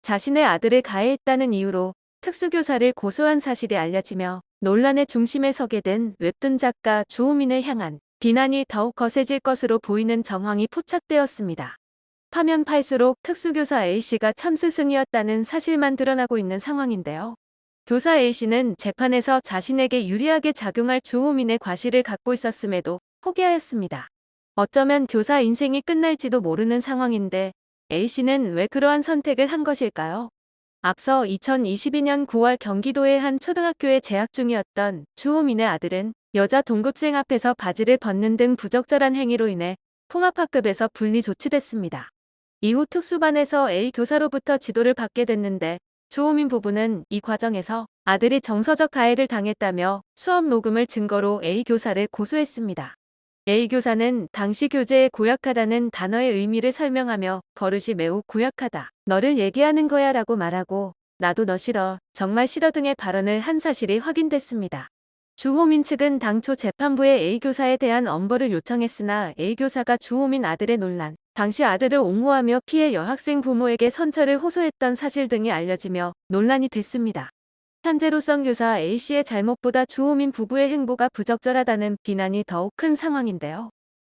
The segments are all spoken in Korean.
자신의 아들을 가해했다는 이유로 특수교사를 고소한 사실이 알려지며 논란의 중심에 서게 된 웹툰 작가 주호민을 향한 비난이 더욱 거세질 것으로 보이는 정황이 포착되었습니다. 파면 팔수록 특수교사 A씨가 참스승이었다는 사실만 드러나고 있는 상황인데요. 교사 A씨는 재판에서 자신에게 유리하게 작용할 주호민의 과실을 갖고 있었음에도 포기하였습니다. 어쩌면 교사 인생이 끝날지도 모르는 상황인데 A씨는 왜 그러한 선택을 한 것일까요? 앞서 2022년 9월 경기도의 한 초등학교에 재학 중이었던 주호민의 아들은 여자 동급생 앞에서 바지를 벗는 등 부적절한 행위로 인해 통합학급에서 분리 조치됐습니다. 이후 특수반에서 A 교사로부터 지도를 받게 됐는데 주호민 부부는 이 과정에서 아들이 정서적 가해를 당했다며 수업 녹음을 증거로 A 교사를 고소했습니다. A 교사는 당시 교재에 고약하다는 단어의 의미를 설명하며 버릇이 매우 고약하다. 너를 얘기하는 거야 라고 말하고 나도 너 싫어, 정말 싫어 등의 발언을 한 사실이 확인됐습니다. 주호민 측은 당초 재판부에 A 교사에 대한 엄벌을 요청했으나 A 교사가 주호민 아들의 논란, 당시 아들을 옹호하며 피해 여학생 부모에게 선처를 호소했던 사실 등이 알려지며 논란이 됐습니다. 현재로선 교사 A씨의 잘못보다 주호민 부부의 행보가 부적절하다는 비난이 더욱 큰 상황인데요.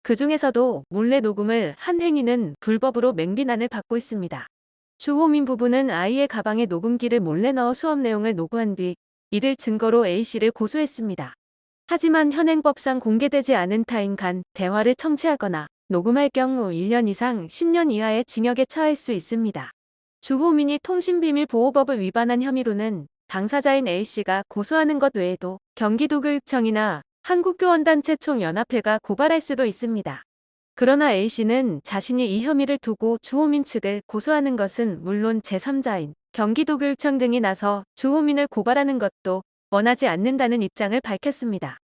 그 중에서도 몰래 녹음을 한 행위는 불법으로 맹비난을 받고 있습니다. 주호민 부부는 아이의 가방에 녹음기를 몰래 넣어 수업 내용을 녹음한 뒤 이를 증거로 A씨를 고소했습니다. 하지만 현행법상 공개되지 않은 타인 간 대화를 청취하거나 녹음할 경우 1년 이상 10년 이하의 징역에 처할 수 있습니다. 주호민이 통신비밀보호법을 위반한 혐의로는 당사자인 A씨가 고소하는 것 외에도 경기도교육청이나 한국교원단체 총연합회가 고발할 수도 있습니다. 그러나 A씨는 자신이 이 혐의를 두고 주호민 측을 고소하는 것은 물론 제3자인 경기도교육청 등이 나서 주호민을 고발하는 것도 원하지 않는다는 입장을 밝혔습니다.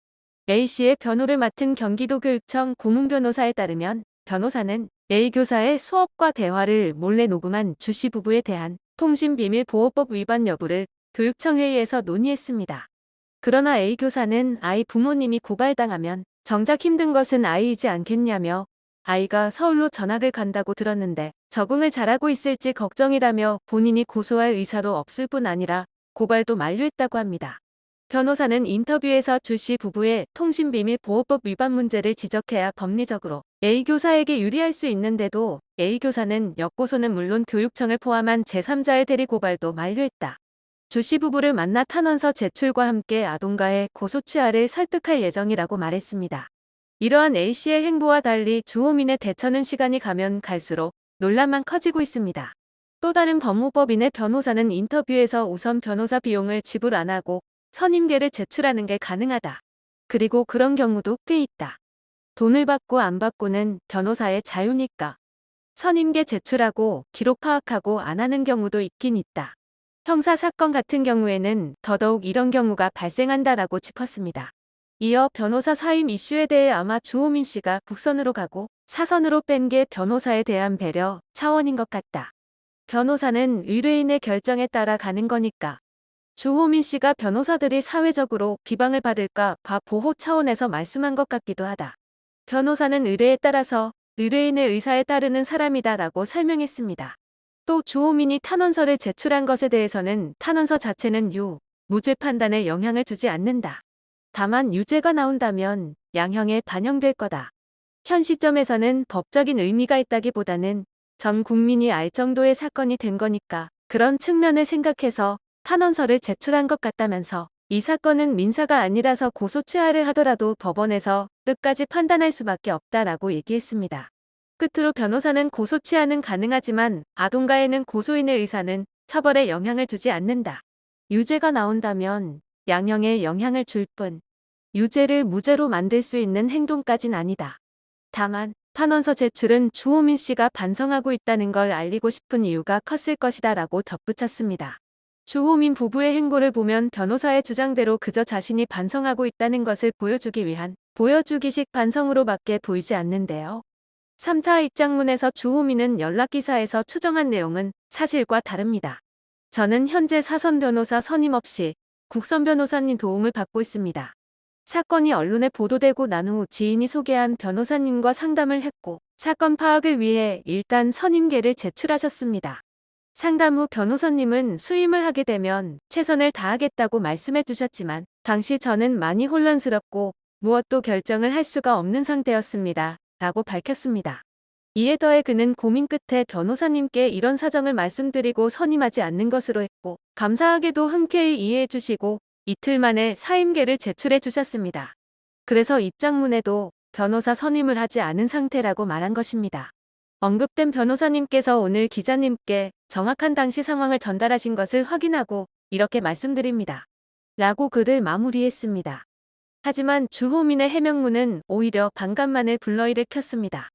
A씨의 변호를 맡은 경기도교육청 고문변호사에 따르면 변호사는 A 교사의 수업과 대화를 몰래 녹음한 주씨 부부에 대한 통신비밀보호법 위반 여부를 교육청 회의에서 논의했습니다. 그러나 A 교사는 아이 부모님이 고발당하면 정작 힘든 것은 아이이지 않겠냐며 아이가 서울로 전학을 간다고 들었는데 적응을 잘하고 있을지 걱정이라며 본인이 고소할 의사도 없을 뿐 아니라 고발도 만류했다고 합니다. 변호사는 인터뷰에서 주씨 부부의 통신비밀보호법 위반 문제를 지적해야 법리적으로 A 교사에게 유리할 수 있는데도 A 교사는 역고소는 물론 교육청을 포함한 제3자의 대리 고발도 만류했다. 주씨 부부를 만나 탄원서 제출과 함께 아동가해 고소 취하를 설득할 예정이라고 말했습니다. 이러한 A씨의 행보와 달리 주호민의 대처는 시간이 가면 갈수록 논란만 커지고 있습니다. 또 다른 법무법인의 변호사는 인터뷰에서 우선 변호사 비용을 지불 안 하고 선임계를 제출하는 게 가능하다. 그리고 그런 경우도 꽤 있다. 돈을 받고 안 받고는 변호사의 자유니까. 선임계 제출하고 기록 파악하고 안 하는 경우도 있긴 있다. 형사사건 같은 경우에는 더더욱 이런 경우가 발생한다라고 짚었습니다. 이어 변호사 사임 이슈에 대해 아마 주호민 씨가 국선으로 가고 사선으로 뺀 게 변호사에 대한 배려 차원인 것 같다. 변호사는 의뢰인의 결정에 따라 가는 거니까. 주호민 씨가 변호사들이 사회적으로 비방을 받을까 봐 보호 차원에서 말씀한 것 같기도 하다. 변호사는 의뢰에 따라서 의뢰인의 의사에 따르는 사람이다라고 설명했습니다. 또 주호민이 탄원서를 제출한 것에 대해서는 탄원서 자체는 무죄 판단에 영향을 주지 않는다. 다만 유죄가 나온다면 양형에 반영될 거다. 현 시점에서는 법적인 의미가 있다기보다는 전 국민이 알 정도의 사건이 된 거니까 그런 측면을 생각해서 탄원서를 제출한 것 같다면서 이 사건은 민사가 아니라서 고소 취하를 하더라도 법원에서 끝까지 판단할 수밖에 없다라고 얘기했습니다. 끝으로 변호사는 고소 취하는 가능하지만 아동가해는 고소인의 의사는 처벌에 영향을 주지 않는다. 유죄가 나온다면 양형에 영향을 줄 뿐 유죄를 무죄로 만들 수 있는 행동까진 아니다. 다만 탄원서 제출은 주호민 씨가 반성하고 있다는 걸 알리고 싶은 이유가 컸을 것이다 라고 덧붙였습니다. 주호민 부부의 행보를 보면 변호사의 주장대로 그저 자신이 반성하고 있다는 것을 보여주기 위한 보여주기식 반성으로밖에 보이지 않는데요. 3차 입장문에서 주호민은 연락기사에서 추정한 내용은 사실과 다릅니다. 저는 현재 사선 변호사 선임 없이 국선 변호사님 도움을 받고 있습니다. 사건이 언론에 보도되고 난 후 지인이 소개한 변호사님과 상담을 했고 사건 파악을 위해 일단 선임계를 제출하셨습니다. 상담 후 변호사님은 수임을 하게 되면 최선을 다하겠다고 말씀해 주셨지만 당시 저는 많이 혼란스럽고 무엇도 결정을 할 수가 없는 상태였습니다. 라고 밝혔습니다. 이에 더해 그는 고민 끝에 변호사님께 이런 사정을 말씀드리고 선임하지 않는 것으로 했고 감사하게도 흔쾌히 이해해 주시고 이틀 만에 사임계를 제출해 주셨습니다. 그래서 입장문에도 변호사 선임을 하지 않은 상태라고 말한 것입니다. 언급된 변호사님께서 오늘 기자님께 정확한 당시 상황을 전달하신 것을 확인하고 이렇게 말씀드립니다. 라고 글을 마무리했습니다. 하지만 주호민의 해명문은 오히려 반감만을 불러일으켰습니다.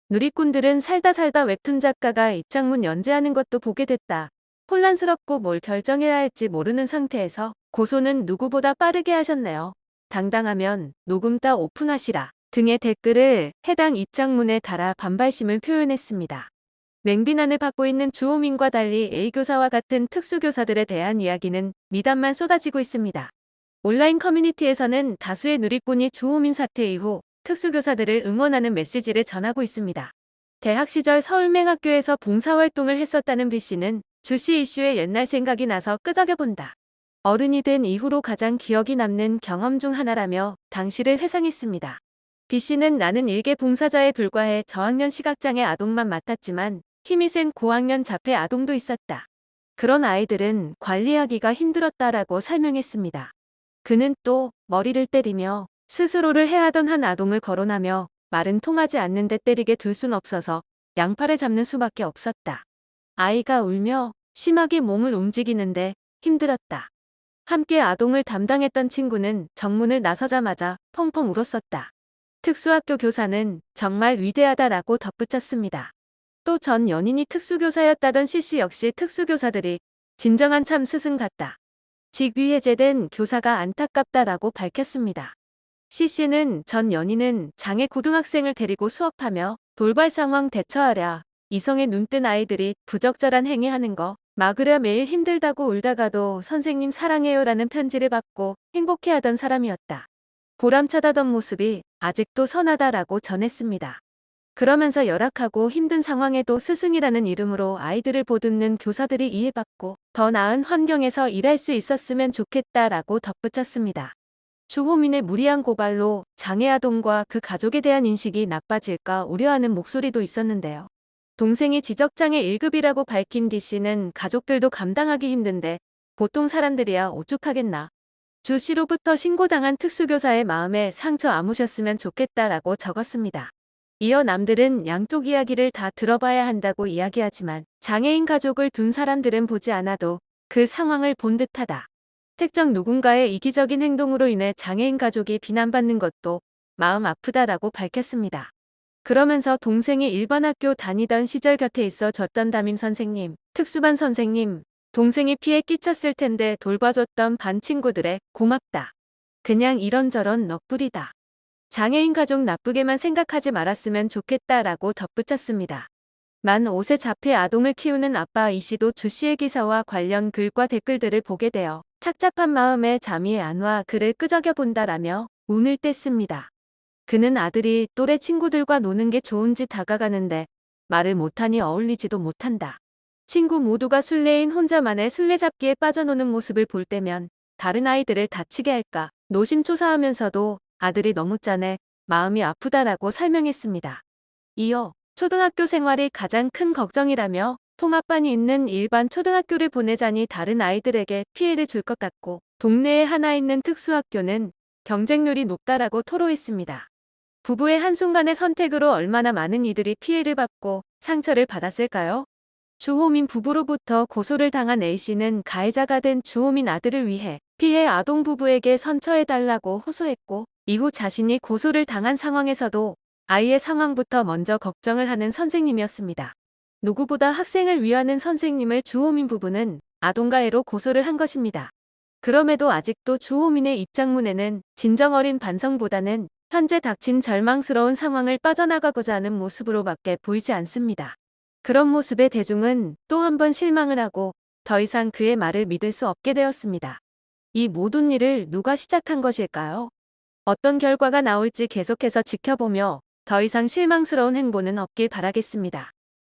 누리꾼들은 살다 웹툰 작가가 입장문 연재하는 것도 보게 됐다. 혼란스럽고 뭘 결정해야 할지 모르는 상태에서 고소는 누구보다 빠르게 하셨네요. 당당하면 녹음 따 오픈하시라 등의 댓글을 해당 입장문에 달아 반발심을 표현했습니다. 맹비난을 받고 있는 주호민과 달리 A교사와 같은 특수교사들에 대한 이야기는 미담만 쏟아지고 있습니다. 온라인 커뮤니티에서는 다수의 누리꾼이 주호민 사태 이후 특수교사들을 응원하는 메시지를 전하고 있습니다. 대학 시절 서울맹학교에서 봉사활동을 했었다는 B씨는 주씨 이슈에 옛날 생각이 나서 끄적여본다. 어른이 된 이후로 가장 기억이 남는 경험 중 하나라며 당시를 회상했습니다. B씨는 나는 일개 봉사자에 불과해 저학년 시각장애 아동만 맡았지만 힘이 센 고학년 자폐 아동도 있었다. 그런 아이들은 관리하기가 힘들었다라고 설명했습니다. 그는 또 머리를 때리며 스스로를 해하던 한 아동을 거론하며 말은 통하지 않는데 때리게 둘 순 없어서 양팔을 잡는 수밖에 없었다. 아이가 울며 심하게 몸을 움직이는데 힘들었다. 함께 아동을 담당했던 친구는 정문을 나서자마자 펑펑 울었었다. 특수학교 교사는 정말 위대하다라고 덧붙였습니다. 또 전 연인이 특수교사였다던 C씨 역시 특수교사들이 진정한 참 스승 같다. 직위 해제된 교사가 안타깝다라고 밝혔습니다. C씨는 전 연인은 장애 고등학생을 데리고 수업하며 돌발 상황 대처하랴 이성에 눈뜬 아이들이 부적절한 행위하는 거 막으랴 매일 힘들다고 울다가도 선생님 사랑해요라는 편지를 받고 행복해하던 사람이었다. 보람차다던 모습이 아직도 선하다라고 전했습니다. 그러면서 열악하고 힘든 상황에도 스승이라는 이름으로 아이들을 보듬는 교사들이 이해받고 더 나은 환경에서 일할 수 있었으면 좋겠다라고 덧붙였습니다. 주호민의 무리한 고발로 장애아동과 그 가족에 대한 인식이 나빠질까 우려하는 목소리도 있었는데요. 동생이 지적장애 1급이라고 밝힌 D씨는 가족들도 감당하기 힘든데 보통 사람들이야 오죽하겠나. 주씨로부터 신고당한 특수교사의 마음에 상처 아무셨으면 좋겠다라고 적었습니다. 이어 남들은 양쪽 이야기를 다 들어봐야 한다고 이야기하지만 장애인 가족을 둔 사람들은 보지 않아도 그 상황을 본 듯하다. 특정 누군가의 이기적인 행동으로 인해 장애인 가족이 비난받는 것도 마음 아프다라고 밝혔습니다. 그러면서 동생이 일반 학교 다니던 시절 곁에 있어 줬던 담임 선생님, 특수반 선생님, 동생이 피해 끼쳤을 텐데 돌봐줬던 반 친구들의 고맙다. 그냥 이런저런 넋부리다. 장애인 가족 나쁘게만 생각하지 말았으면 좋겠다라고 덧붙였습니다. 만 5세 자폐 아동을 키우는 아빠 E씨도 주씨의 기사와 관련 글과 댓글들을 보게 되어 착잡한 마음에 잠이 안 와 그를 끄적여본다라며 운을 뗐습니다. 그는 아들이 또래 친구들과 노는 게 좋은지 다가가는데 말을 못하니 어울리지도 못한다. 친구 모두가 술래인 혼자만의 술래잡기에 빠져노는 모습을 볼 때면 다른 아이들을 다치게 할까 노심초사하면서도 아들이 너무 짠해 마음이 아프다라고 설명했습니다. 이어 초등학교 생활이 가장 큰 걱정이라며 통합반이 있는 일반 초등학교를 보내자니 다른 아이들에게 피해를 줄 것 같고 동네에 하나 있는 특수학교는 경쟁률이 높다라고 토로했습니다. 부부의 한순간의 선택으로 얼마나 많은 이들이 피해를 받고 상처를 받았을까요? 주호민 부부로부터 고소를 당한 A씨는 가해자가 된 주호민 아들을 위해 피해 아동 부부에게 선처해달라고 호소했고 이후 자신이 고소를 당한 상황에서도 아이의 상황부터 먼저 걱정을 하는 선생님이었습니다. 누구보다 학생을 위하는 선생님을 주호민 부부는 아동가해로 고소를 한 것입니다. 그럼에도 아직도 주호민의 입장문에는 진정 어린 반성보다는 현재 닥친 절망스러운 상황을 빠져나가고자 하는 모습으로밖에 보이지 않습니다. 그런 모습에 대중은 또 한 번 실망을 하고 더 이상 그의 말을 믿을 수 없게 되었습니다. 이 모든 일을 누가 시작한 것일까요? 어떤 결과가 나올지 계속해서 지켜보며 더 이상 실망스러운 행보는 없길 바라겠습니다.